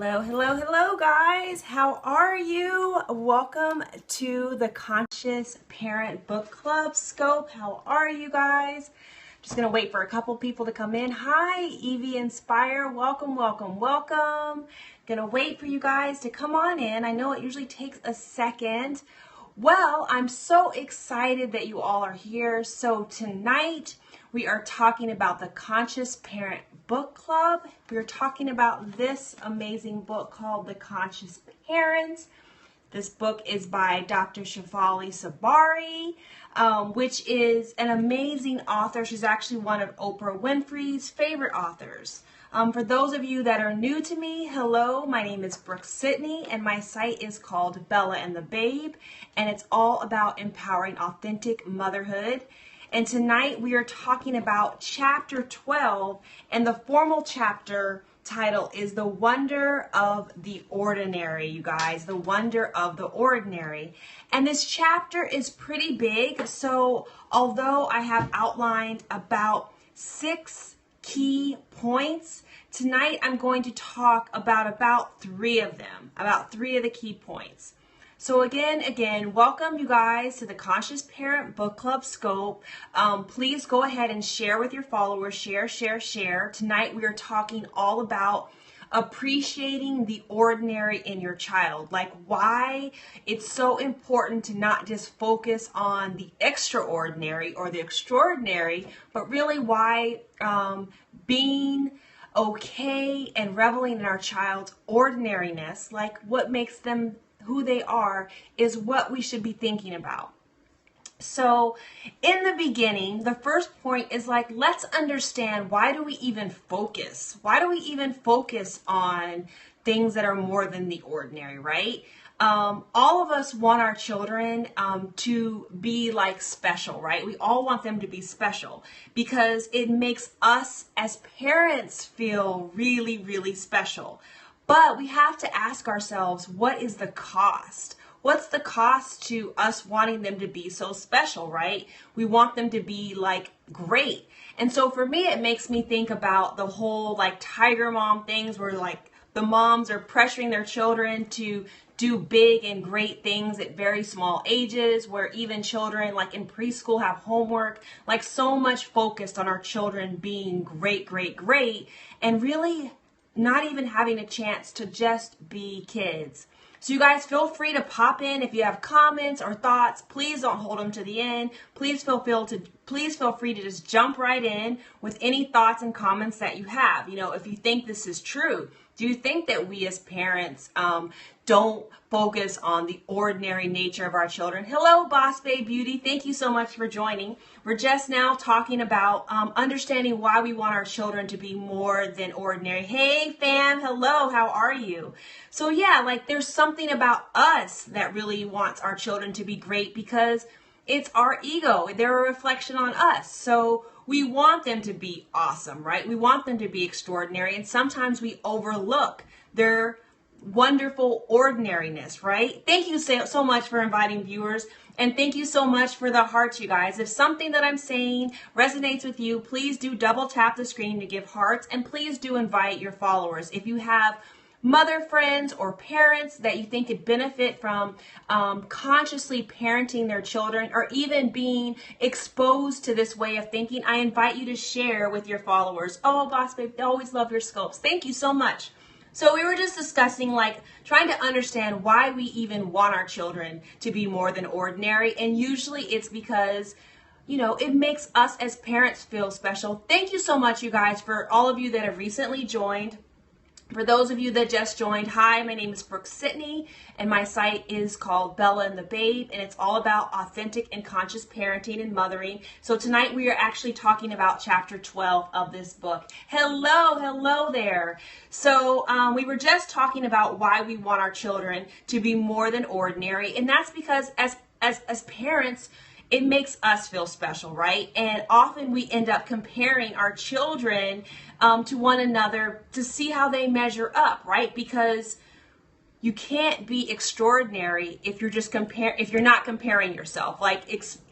Hello, guys. How are you? Welcome to the Conscious Parent Book Club Scope. How are you guys? Just gonna wait for a couple people to come in. Hi, Evie Inspire. Welcome. Gonna wait for you guys to come on in. I know it usually takes a second. Well, I'm so excited that you all are here. So tonight we are talking about the Conscious Parent Book Club. We're talking about this amazing book called The Conscious Parent. This book is by Dr. Shefali Tsabary, which is an amazing author. She's actually one of Oprah Winfrey's favorite authors. For those of you that are new to me, hello, my name is Brooke-Sidney, and my site is called Bella and the Babe, and it's all about empowering authentic motherhood. And tonight we are talking about chapter 12, and the formal chapter title is The Wonder of the Ordinary, you guys, The Wonder of the Ordinary. And this chapter is pretty big, so although I have outlined about 6 key points, tonight I'm going to talk about 3 of them, about 3 of the key points. So again, welcome you guys to the Conscious Parent Book Club Scope. Please go ahead and share with your followers. Share. Tonight we are talking all about appreciating the ordinary in your child, like why it's so important to not just focus on the extraordinary or the extraordinary, but really why being okay and reveling in our child's ordinariness, like what makes them who they are, is what we should be thinking about. So in the beginning, the first point is like, let's understand, why do we even focus? Why do we even focus on things that are more than the ordinary, right? All of us want our children to be like special, right? We all want them to be special because it makes us as parents feel really, really special. But we have to ask ourselves, what is the cost? What's the cost to us wanting them to be so special, right? We want them to be like great. And so for me, it makes me think about the whole like tiger mom things where like the moms are pressuring their children to do big and great things at very small ages, where even children like in preschool have homework, like so much focused on our children being great, and really not even having a chance to just be kids. So you guys feel free to pop in if you have comments or thoughts. Please don't hold them to the end. Please feel free to just jump right in with any thoughts and comments that you have. You know, if you think this is true, do you think that we as parents don't focus on the ordinary nature of our children? Hello, Boss Babe Beauty. Thank you so much for joining. We're just now talking about understanding why we want our children to be more than ordinary. Hey, fam. Hello. How are you? So yeah, like there's something about us that really wants our children to be great because it's our ego. They're a reflection on us. So we want them to be awesome, right? We want them to be extraordinary. And sometimes we overlook their wonderful ordinariness, right? Thank you so much for inviting viewers. And thank you so much for the hearts, you guys. If something that I'm saying resonates with you, please do double tap the screen to give hearts. And please do invite your followers. If you have mother friends or parents that you think could benefit from consciously parenting their children or even being exposed to this way of thinking, I invite you to share with your followers. Oh, Boss Babe, they always love your scopes. Thank you so much. So we were just discussing, like, trying to understand why we even want our children to be more than ordinary. And usually it's because, you know, it makes us as parents feel special. Thank you so much, you guys, for all of you that have recently joined. For those of you that just joined, hi, my name is Brooke-Sidney, and my site is called Bella and the Babe, and it's all about authentic and conscious parenting and mothering. So tonight we are actually talking about chapter 12 of this book. Hello there. So we were just talking about why we want our children to be more than ordinary, and that's because as parents, it makes us feel special, right? And often we end up comparing our children to one another to see how they measure up, right? Because you can't be extraordinary if you're just if you're not comparing yourself. Like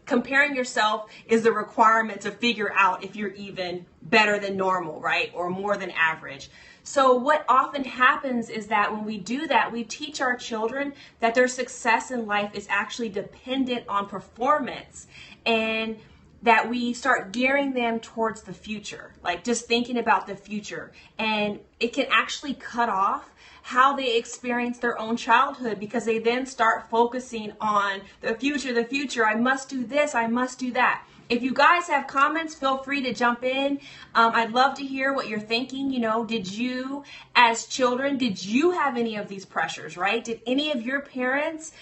comparing yourself is the requirement to figure out if you're even better than normal, right? Or more than average. So what often happens is that when we do that, we teach our children that their success in life is actually dependent on performance, and that we start gearing them towards the future, like just thinking about the future. And it can actually cut off how they experience their own childhood, because they then start focusing on the future. I must do this, I must do that. If you guys have comments, feel free to jump in. I'd love to hear what you're thinking. You know, did you, as children, did you have any of these pressures, right? Did any of your parents,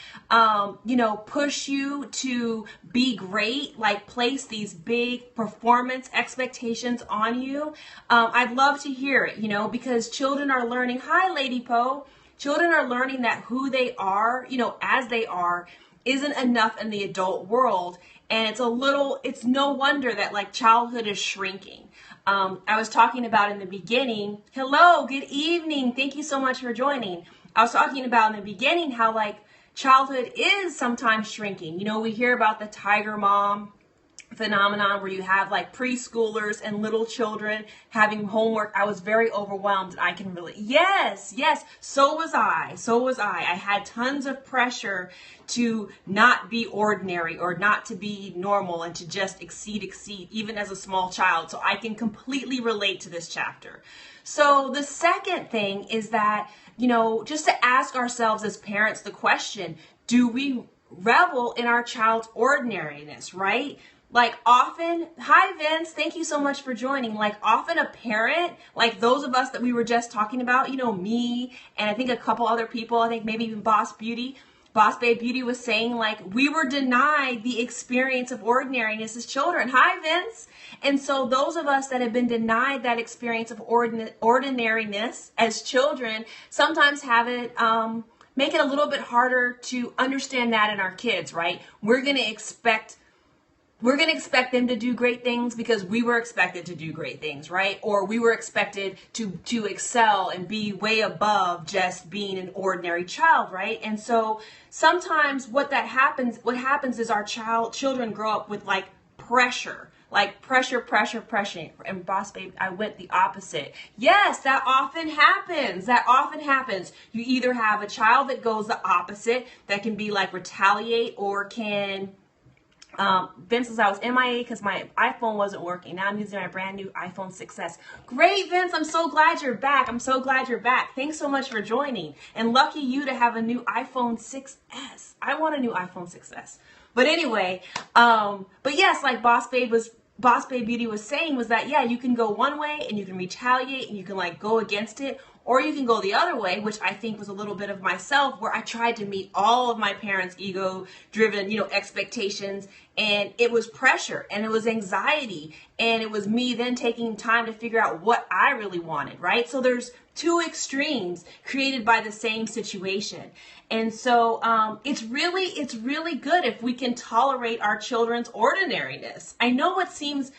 push you to be great, like place these big performance expectations on you? I'd love to hear it, because children are learning. Hi, Lady Poe. Children are learning that who they are, as they are, isn't enough in the adult world. And it's no wonder that like childhood is shrinking. I was talking about in the beginning, hello, good evening. Thank you so much for joining. I was talking about in the beginning how like childhood is sometimes shrinking. We hear about the tiger mom phenomenon where you have like preschoolers and little children having homework. I was very overwhelmed. I can really, yes, so was I. I had tons of pressure to not be ordinary or not to be normal and to just exceed, even as a small child. So I can completely relate to this chapter. So the second thing is that, just to ask ourselves as parents the question, do we revel in our child's ordinariness, right? Like often, hi Vince, thank you so much for joining. Like often a parent, like those of us that we were just talking about, me and I think a couple other people, I think maybe even Boss Babe Beauty was saying like we were denied the experience of ordinariness as children. Hi Vince. And so those of us that have been denied that experience of ordinariness as children sometimes have it, make it a little bit harder to understand that in our kids, right? We're going to expect them to do great things because we were expected to do great things, right? Or we were expected to excel and be way above just being an ordinary child, right? And so sometimes what happens is our children grow up with like pressure. Like pressure. And Boss Babe, I went the opposite. Yes, that often happens. You either have a child that goes the opposite, that can be like retaliate, or can... Vince says I was MIA because my iPhone wasn't working. Now I'm using my brand new iPhone 6S. Great, Vince. I'm so glad you're back. Thanks so much for joining. And lucky you to have a new iPhone 6S. I want a new iPhone 6S. But anyway, but yes, like Boss Babe Beauty was saying, was that, yeah, you can go one way and you can retaliate and you can like go against it, or you can go the other way, which I think was a little bit of myself, where I tried to meet all of my parents' ego-driven, expectations, and it was pressure and it was anxiety, and it was me then taking time to figure out what I really wanted, right? So there's two extremes created by the same situation. And so it's really good if we can tolerate our children's ordinariness. I know it seems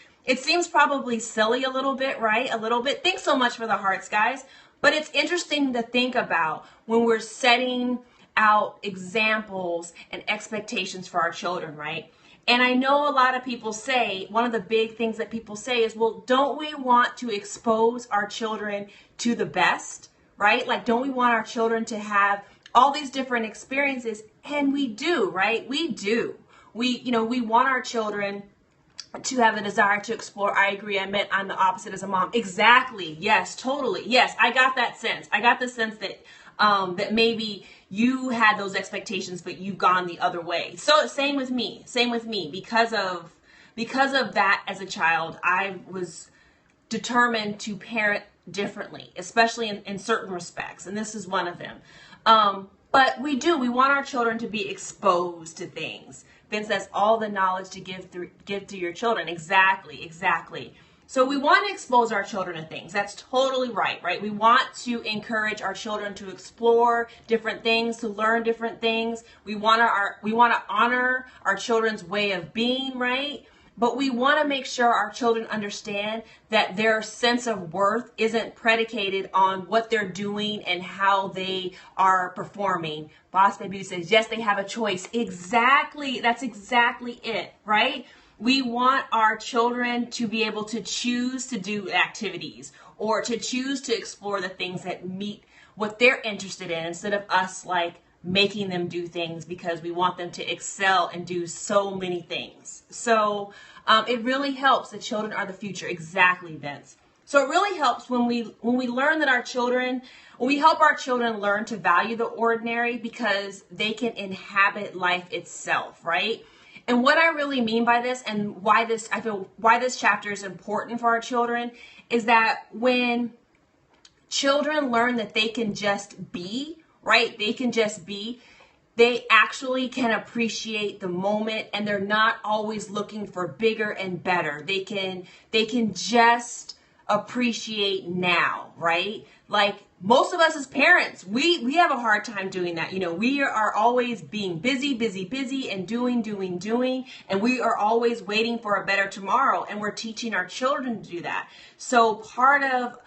probably silly a little bit, right? A little bit. Thanks so much for the hearts, guys. But it's interesting to think about when we're setting out examples and expectations for our children, right? And I know a lot of people say, one of the big things that people say is, well, don't we want to expose our children to the best, right? Like, don't we want our children to have all these different experiences? And we do, right? We do. We want our children to have a desire to explore. I agree. I'm the opposite as a mom. Exactly. Yes, totally. Yes, I got that sense. I got the sense that that maybe you had those expectations, but you've gone the other way. So same with me. Because of that as a child, I was determined to parent differently, especially in certain respects. And this is one of them. But we want our children to be exposed to things. Vince says all the knowledge to give to your children. Exactly. So we want to expose our children to things. That's totally right? We want to encourage our children to explore different things, to learn different things. We want to honor our children's way of being, right? But we want to make sure our children understand that their sense of worth isn't predicated on what they're doing and how they are performing. Boss Baby says, yes, they have a choice. Exactly. That's exactly it, right? We want our children to be able to choose to do activities or to choose to explore the things that meet what they're interested in, instead of us like making them do things because we want them to excel and do so many things. So it really helps. The children are the future. Exactly, Vince. So it really helps when we learn that when we help our children learn to value the ordinary, because they can inhabit life itself, right? And what I really mean by this, and why this chapter is important for our children, is that when children learn that they can just be, right? They can just be. They actually can appreciate the moment, and they're not always looking for bigger and better. They can just appreciate now, right? Like most of us as parents, we have a hard time doing that. You know, we are always being busy and doing, and we are always waiting for a better tomorrow, and we're teaching our children to do that. So part of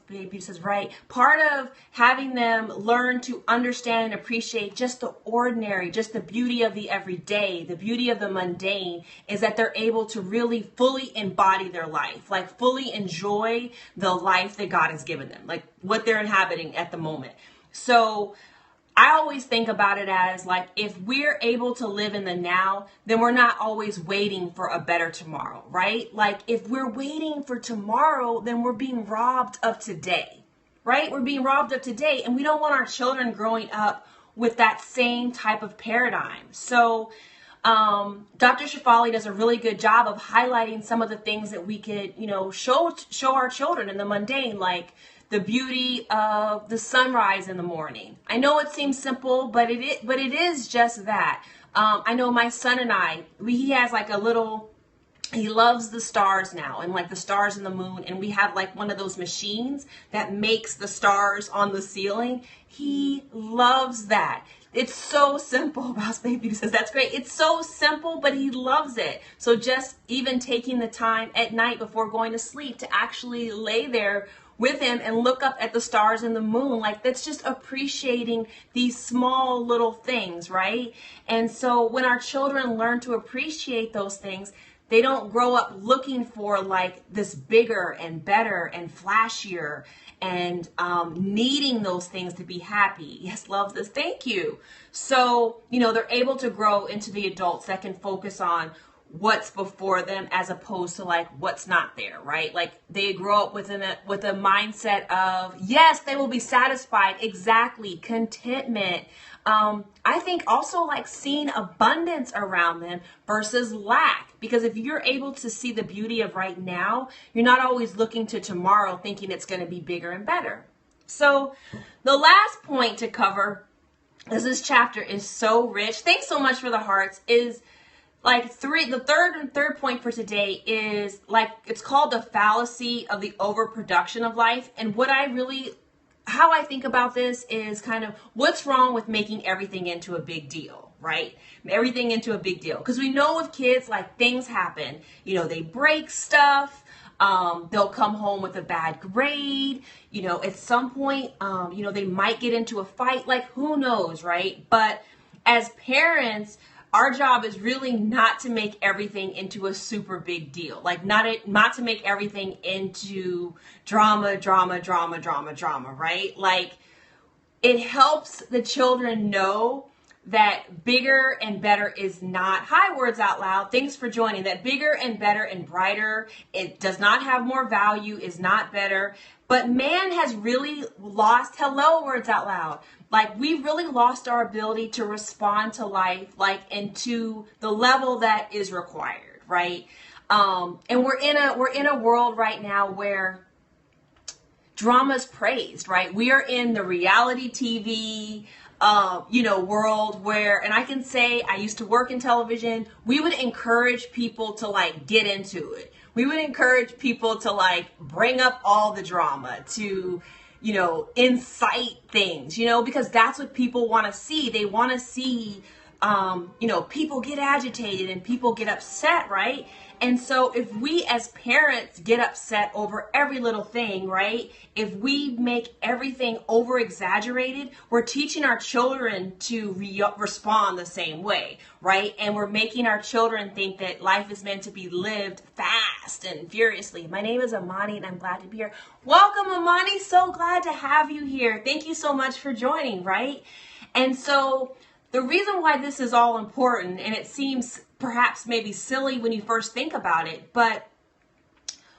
Baby says, right. Part of having them learn to understand and appreciate just the ordinary, just the beauty of the everyday, the beauty of the mundane, is that they're able to really fully embody their life, like fully enjoy the life that God has given them, like what they're inhabiting at the moment. So I always think about it as like, if we're able to live in the now, then we're not always waiting for a better tomorrow, right? Like if we're waiting for tomorrow, then we're being robbed of today, right? We're being robbed of today, and we don't want our children growing up with that same type of paradigm. So Dr. Shefali does a really good job of highlighting some of the things that we could, show our children in the mundane, like the beauty of the sunrise in the morning. I know it seems simple, but it is just that. I know my son and he has like he loves the stars now, and like the stars and the moon, and we have like one of those machines that makes the stars on the ceiling. He loves that. It's so simple. Mouse Baby says, that's great. It's so simple, but he loves it. So just even taking the time at night before going to sleep to actually lay there with him and look up at the stars and the moon, like that's just appreciating these small little things, right? And so when our children learn to appreciate those things, they don't grow up looking for like this bigger and better and flashier and needing those things to be happy. Yes, loves this. Thank you. So, they're able to grow into the adults that can focus on what's before them as opposed to like what's not there, right? Like they grow up with a mindset of, yes, they will be satisfied. Exactly. Contentment. I think also like seeing abundance around them versus lack, because if you're able to see the beauty of right now, you're not always looking to tomorrow thinking it's going to be bigger and better. So the last point to cover, as this chapter is so rich, thanks so much for the hearts, is like the third point for today is like, it's called the fallacy of the overproduction of life. And how I think about this is kind of what's wrong with making everything into a big deal, right? Everything into a big deal. Because we know with kids, like things happen, they break stuff. They'll come home with a bad grade, at some point, they might get into a fight, like who knows, right? But as parents, our job is really not to make everything into a super big deal. Like not to make everything into drama, right? Like it helps the children know that bigger and better is not, hi words out loud, thanks for joining, that bigger and better and brighter, it does not have more value, is not better. But man has really lost, hello words out loud, like we've really lost our ability to respond to life, like into the level that is required, right? And we're in a world right now where drama's praised, right? We are in the reality TV, world where, and I can say I used to work in television, we would encourage people to like get into it. We would encourage people to like bring up all the drama, to, incite things, because that's what people want to see. They want to see people get agitated and people get upset, right? And so if we as parents get upset over every little thing, right? If we make everything over exaggerated, we're teaching our children to respond the same way, right? And we're making our children think that life is meant to be lived fast and furiously. My name is Amani and I'm glad to be here. Welcome, Amani. So glad to have you here. Thank you so much for joining, right? And so the reason why this is all important, and it seems perhaps maybe silly when you first think about it, but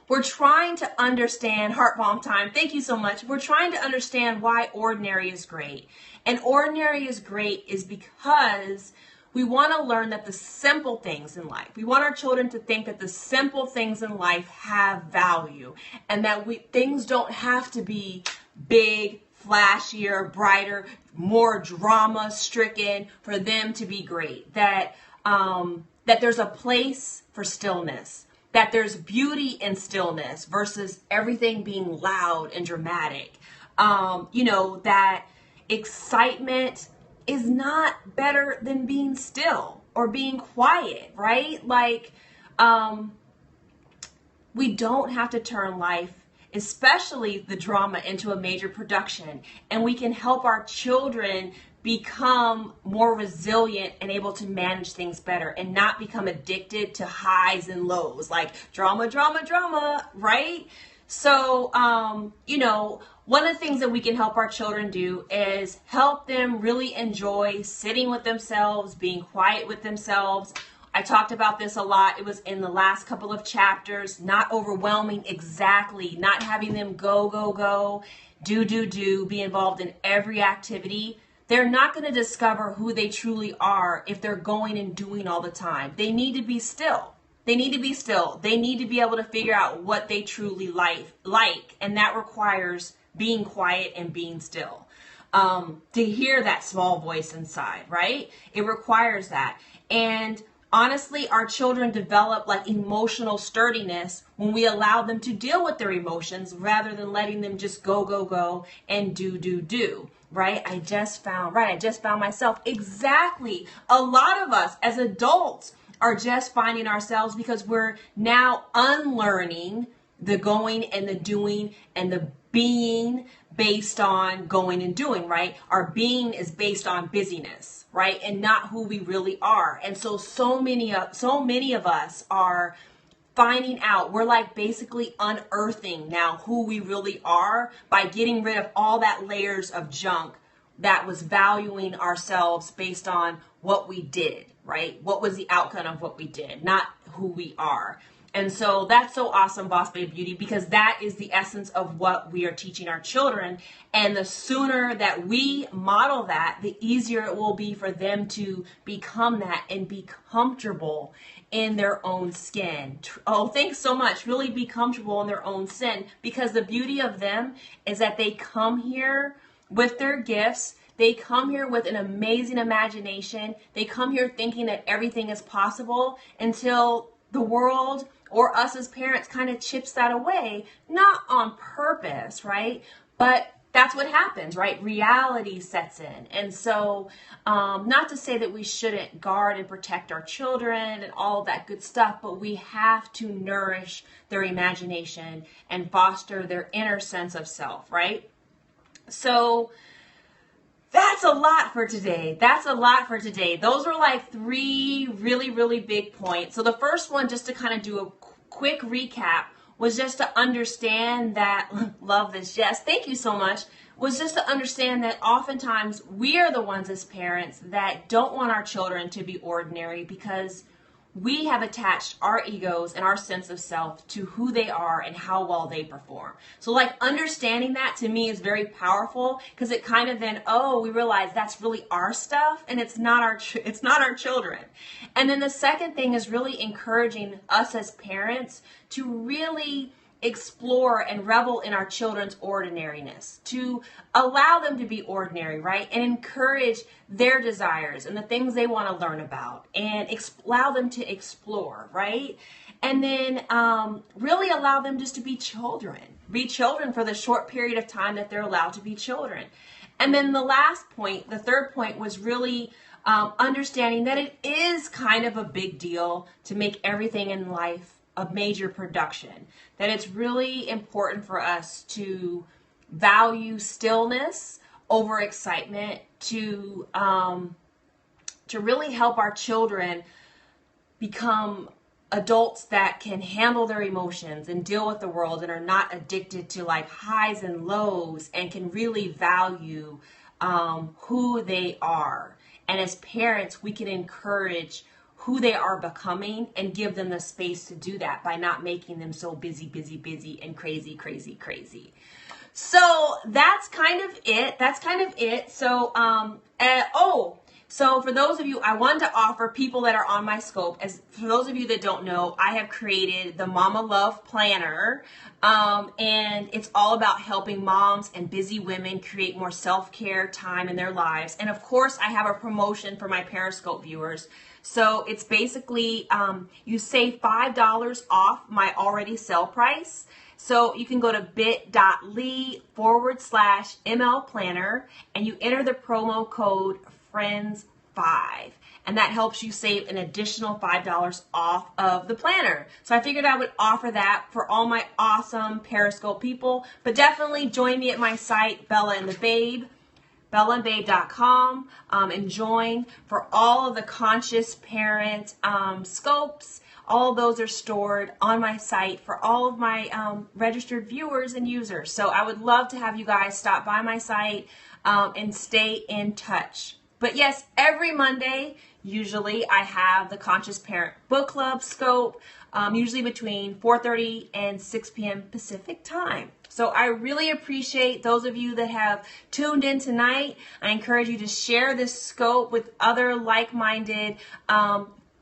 we're trying to understand, heart bomb time, thank you so much. We're trying to understand why ordinary is great. And ordinary is great is because we want to learn that the simple things in life, we want our children to think that the simple things in life have value and that things don't have to be big, flashier, brighter, more drama stricken for them to be great. That there's a place for stillness, that there's beauty in stillness versus everything being loud and dramatic. That excitement is not better than being still or being quiet, right? Like, we don't have to turn life, especially the drama, into a major production, and we can help our children become more resilient and able to manage things better and not become addicted to highs and lows, like drama, right? So, one of the things that we can help our children do is help them really enjoy sitting with themselves, being quiet with themselves. I talked about this a lot. It was in the last couple of chapters. Not overwhelming, exactly. Not having them go, do, be involved in every activity. They're not going to discover who they truly are if they're going and doing all the time. They need to be still. They need to be still. They need to be able to figure out what they truly like. And that requires being quiet and being still. To hear that small voice inside, right? It requires that. And honestly, our children develop like emotional sturdiness when we allow them to deal with their emotions rather than letting them just go and do, right? I just found myself. Exactly. A lot of us as adults are just finding ourselves because we're now unlearning the going and the doing and the being based on going and doing, right? Our being is based on busyness, right? And not who we really are. And so many of us are finding out, we're like basically unearthing now who we really are by getting rid of all that layers of junk that was valuing ourselves based on what we did, right? What was the outcome of what we did, not who we are. And so that's so awesome, Boss Babe Beauty, because that is the essence of what we are teaching our children. And the sooner that we model that, the easier it will be for them to become that and be comfortable in their own skin. Oh, thanks so much. Really be comfortable in their own sin, because the beauty of them is that they come here with their gifts. They come here with an amazing imagination. They come here thinking that everything is possible until the world or us as parents kind of chips that away, not on purpose, right? But that's what happens, right? Reality sets in. And so not to say that we shouldn't guard and protect our children and all of that good stuff, but we have to nourish their imagination and foster their inner sense of self, right? So that's a lot for today. Those were like 3 really, really big points. So the first one, just to kind of do a quick recap, was just to understand that, love this, yes, thank you so much, was just to understand that oftentimes we are the ones as parents that don't want our children to be ordinary because we have attached our egos and our sense of self to who they are and how well they perform. So like understanding that to me is very powerful, because it kind of then, we realize that's really our stuff and it's not our children. And then the second thing is really encouraging us as parents to really explore and revel in our children's ordinariness, to allow them to be ordinary, right? And encourage their desires and the things they want to learn about, and allow them to explore, right? And then really allow them just to be children for the short period of time that they're allowed to be children. And then the third point was really understanding that it is kind of a big deal to make everything in life a major production, that it's really important for us to value stillness over excitement, to really help our children become adults that can handle their emotions and deal with the world and are not addicted to like highs and lows, and can really value who they are. And as parents, we can encourage who they are becoming and give them the space to do that by not making them so busy and crazy. So that's kind of it. So for those of you, I wanted to offer people that are on my scope, for those of you that don't know, I have created the Mama Love Planner, and it's all about helping moms and busy women create more self-care time in their lives. And of course, I have a promotion for my Periscope viewers. So it's basically, you save $5 off my already sale price. So you can go to bit.ly/ML Planner and you enter the promo code FRIENDS5, and that helps you save an additional $5 off of the planner. So I figured I would offer that for all my awesome Periscope people, but definitely join me at my site, Bella and the Babe, bellaandbabe.com, and join for all of the conscious parent scopes. All of those are stored on my site for all of my registered viewers and users. So I would love to have you guys stop by my site and stay in touch. But yes, every Monday, usually I have the Conscious Parent Book Club scope, usually between 4:30 and 6 p.m. Pacific time. So I really appreciate those of you that have tuned in tonight. I encourage you to share this scope with other like-minded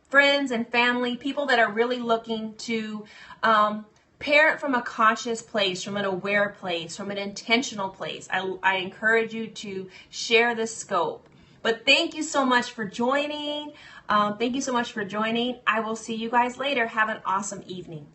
friends and family, people that are really looking to parent from a conscious place, from an aware place, from an intentional place. I encourage you to share this scope. But thank you so much for joining. I will see you guys later. Have an awesome evening.